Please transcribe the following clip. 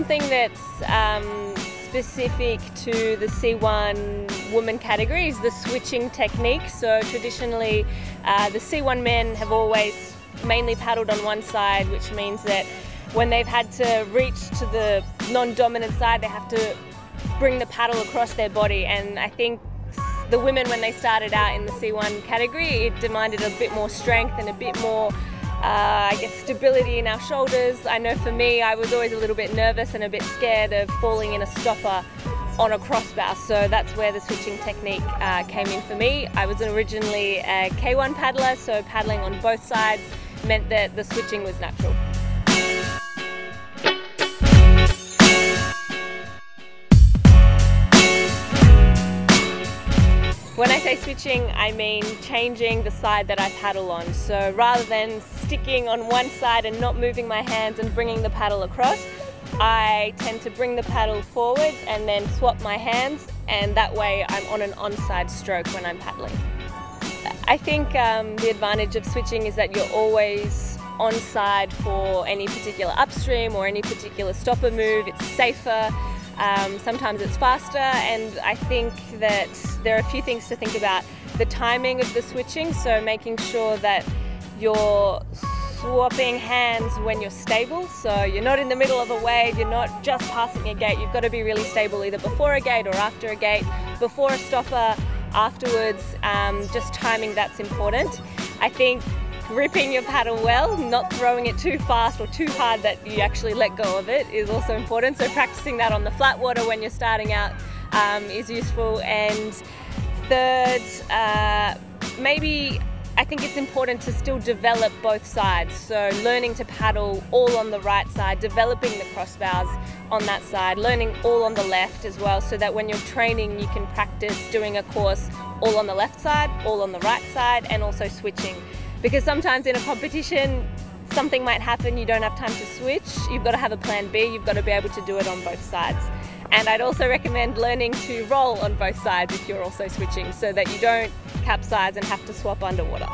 something that's specific to the C1 women category is the switching technique. So traditionally the C1 men have always mainly paddled on one side, which means that when they've had to reach to the non-dominant side, they have to bring the paddle across their body. And I think the women, when they started out in the C1 category, it demanded a bit more strength and a bit more I guess stability in our shoulders. I know for me, I was always a little bit nervous and a bit scared of falling in a stopper on a crossbow, so that's where the switching technique came in for me. I was originally a K1 paddler, so paddling on both sides meant that the switching was natural. When I say switching, I mean changing the side that I paddle on. So rather than sticking on one side and not moving my hands and bringing the paddle across, I tend to bring the paddle forwards and then swap my hands, and that way I'm on an onside stroke when I'm paddling. I think the advantage of switching is that you're always onside for any particular upstream or any particular stopper move. It's safer. Sometimes it's faster, and I think that there are a few things to think about. The timing of the switching, so making sure that you're swapping hands when you're stable, so you're not in the middle of a wave, you're not just passing a gate. You've got to be really stable either before a gate or after a gate, before a stopper, afterwards. Just timing, that's important. I think gripping your paddle well, not throwing it too fast or too hard that you actually let go of it, is also important. So practicing that on the flat water when you're starting out is useful. And third, maybe I think it's important to still develop both sides. So learning to paddle all on the right side, developing the crossbows on that side, learning all on the left as well, so that when you're training you can practice doing a course all on the left side, all on the right side, and also switching. Because sometimes in a competition something might happen, you don't have time to switch, you've got to have a plan B, you've got to be able to do it on both sides. And I'd also recommend learning to roll on both sides if you're also switching, so that you don't capsize and have to swap underwater.